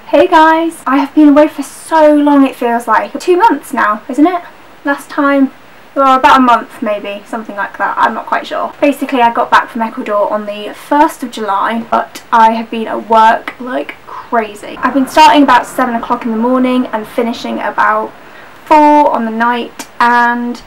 Hey guys! I have been away for so long, it feels like. 2 months now, isn't it? Last time, well, about a month maybe, something like that, I'm not quite sure. Basically I got back from Ecuador on the 1st of July, but I have been at work like crazy. I've been starting about 7 o'clock in the morning and finishing about 4 on the night, and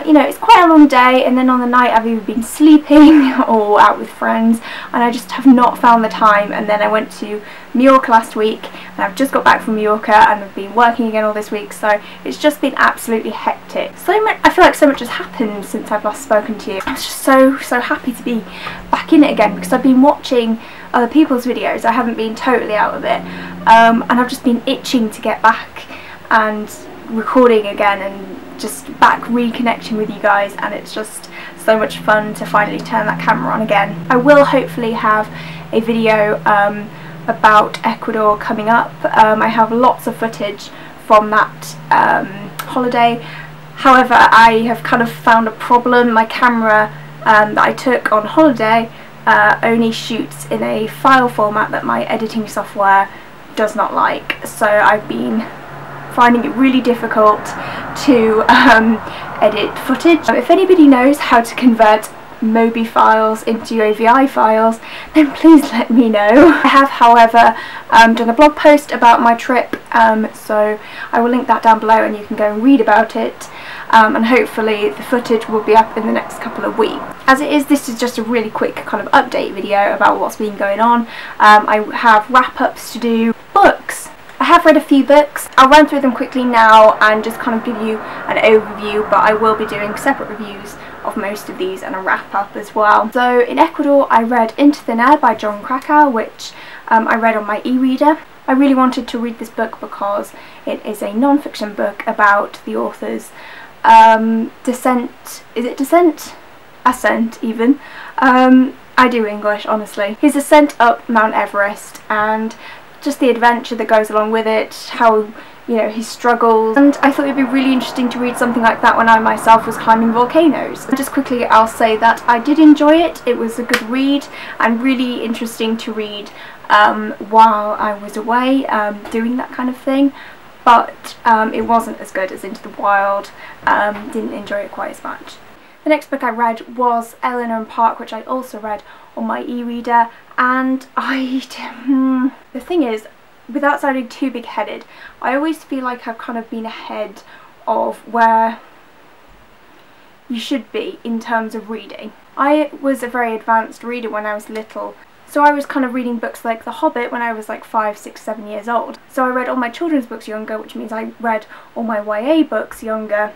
you know, it's quite a long day, and then on the night I've either been sleeping or out with friends, and I just have not found the time. And then I went to Mallorca last week, and I've just got back from Mallorca and I've been working again all this week, so it's just been absolutely hectic. So much, I feel like so much has happened since I've last spoken to you. I was just so happy to be back in it again, because I've been watching other people's videos. I haven't been totally out of it, and I've just been itching to get back and recording again and just back reconnecting with you guys, and it's just so much fun to finally turn that camera on again. I will hopefully have a video about Ecuador coming up. I have lots of footage from that holiday. However, I have kind of found a problem. My camera that I took on holiday only shoots in a file format that my editing software does not like, so I've been finding it really difficult to edit footage. If anybody knows how to convert Mobi files into AVI files, then please let me know. I have, however, done a blog post about my trip, so I will link that down below and you can go and read about it, and hopefully the footage will be up in the next couple of weeks. As it is, this is just a really quick kind of update video about what's been going on. I have wrap-ups to do. Books. I have read a few books. I'll run through them quickly now and just kind of give you an overview, but I will be doing separate reviews of most of these and a wrap up as well. So in Ecuador I read Into Thin Air by Jon Krakauer, which I read on my e-reader. I really wanted to read this book because it is a non-fiction book about the author's descent. Is it descent? Ascent even. I do English, honestly. His ascent up Mount Everest, and just the adventure that goes along with it, how, you know, he struggles, and I thought it'd be really interesting to read something like that when I myself was climbing volcanoes. And just quickly I'll say that I did enjoy it. It was a good read and really interesting to read while I was away doing that kind of thing, but it wasn't as good as Into the Wild. Didn't enjoy it quite as much. The next book I read was Eleanor Park, which I also read on my e-reader, and the thing is, without sounding too big-headed, I always feel like I've kind of been ahead of where you should be in terms of reading. I was a very advanced reader when I was little, so I was kind of reading books like The Hobbit when I was like 5, 6, 7 years old. So I read all my children's books younger, which means I read all my YA books younger,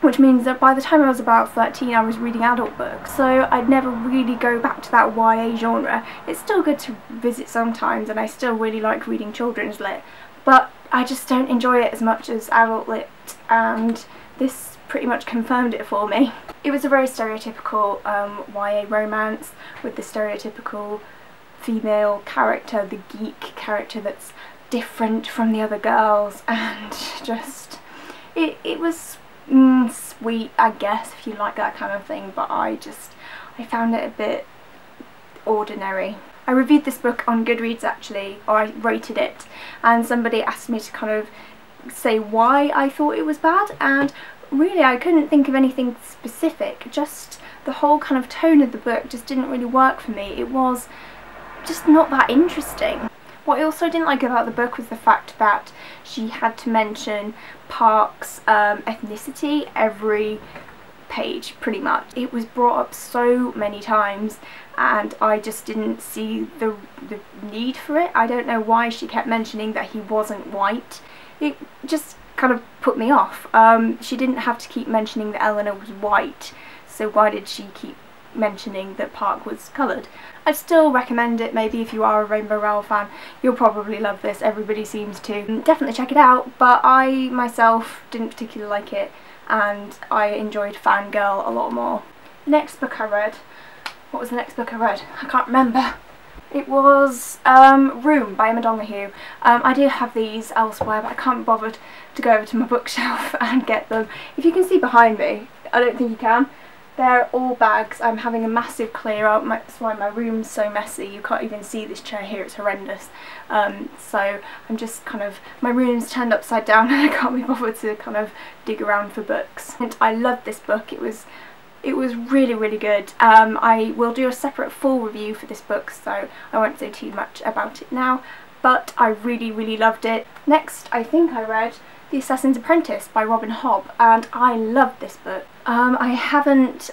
which means that by the time I was about 13 I was reading adult books, so I'd never really go back to that YA genre. It's still good to visit sometimes, and I still really like reading children's lit, but I just don't enjoy it as much as adult lit, and this pretty much confirmed it for me. It was a very stereotypical YA romance with the stereotypical female character, the geek character that's different from the other girls, and just it was sweet, I guess, if you like that kind of thing, but I found it a bit ordinary. I reviewed this book on Goodreads actually, or I rated it, and somebody asked me to kind of say why I thought it was bad, and really I couldn't think of anything specific, just the whole kind of tone of the book just didn't really work for me. It was just not that interesting. What I also didn't like about the book was the fact that she had to mention Park's ethnicity every page, pretty much. It was brought up so many times, and I just didn't see the need for it. I don't know why she kept mentioning that he wasn't white. It just kind of put me off. She didn't have to keep mentioning that Eleanor was white, so why did she keep mentioning that Park was coloured? I'd still recommend it. Maybe if you are a Rainbow Rowell fan, you'll probably love this. Everybody seems to. Definitely check it out, but I myself didn't particularly like it, and I enjoyed Fangirl a lot more. The next book I read, what was the next book I read? I can't remember. It was Room by Donoghue. I do have these elsewhere, but I can't be bothered to go over to my bookshelf and get them. If you can see behind me, I don't think you can. They're all bags. I'm having a massive clear out. That's why my room's so messy. You can't even see this chair here, it's horrendous. So I'm just kind of, my room's turned upside down and I can't be bothered to kind of dig around for books. And I loved this book. It was really, really good. I will do a separate full review for this book, so I won't say too much about it now, but I really, really loved it. Next, I think I read The Assassin's Apprentice by Robin Hobb, and I loved this book. I haven't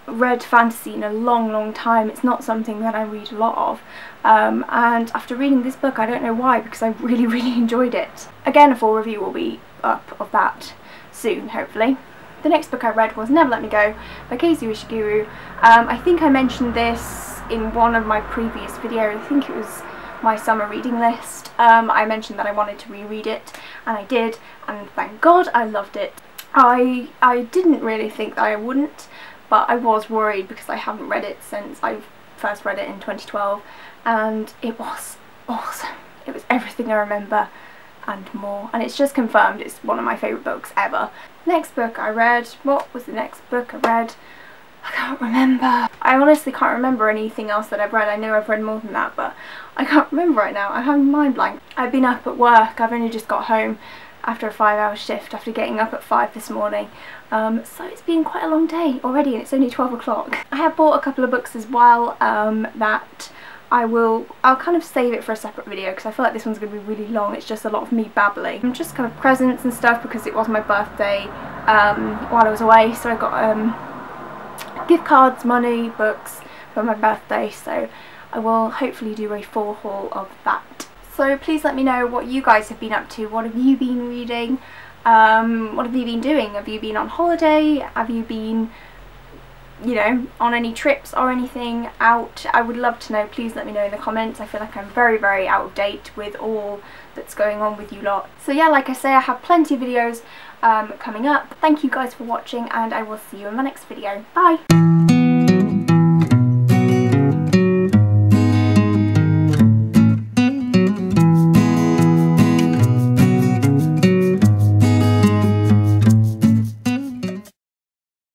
read fantasy in a long time. It's not something that I read a lot of, and after reading this book, I don't know why, because I really, really enjoyed it. Again, a full review will be up of that soon, hopefully. The next book I read was Never Let Me Go by Kazu Ishiguro. I think I mentioned this in one of my previous videos. I think it was my summer reading list. I mentioned that I wanted to reread it, and I did, and thank God I loved it. I didn't really think that I wouldn't, but I was worried because I haven't read it since I first read it in 2012, and it was awesome. It was everything I remember and more, and it's just confirmed it's one of my favourite books ever. Next book I read, what was the next book I read? I can't remember. I honestly can't remember anything else that I've read. I know I've read more than that, but I can't remember right now. I'm having mind blank. I've been up at work. I've only just got home after a 5-hour shift after getting up at 5 this morning. So it's been quite a long day already, and it's only 12 o'clock. I have bought a couple of books as well that I'll kind of save it for a separate video because I feel like this one's going to be really long. It's just a lot of me babbling. Just kind of presents and stuff because it was my birthday while I was away, so I got gift cards, money, books for my birthday, so I will hopefully do a full haul of that. So please let me know what you guys have been up to. What have you been reading? What have you been doing? Have you been on holiday? Have you been, you know, on any trips or anything out? I would love to know. Please let me know in the comments. I feel like I'm very, very out of date with all that's going on with you lot. So yeah, like I say, I have plenty of videos coming up. Thank you guys for watching, and I will see you in my next video. Bye!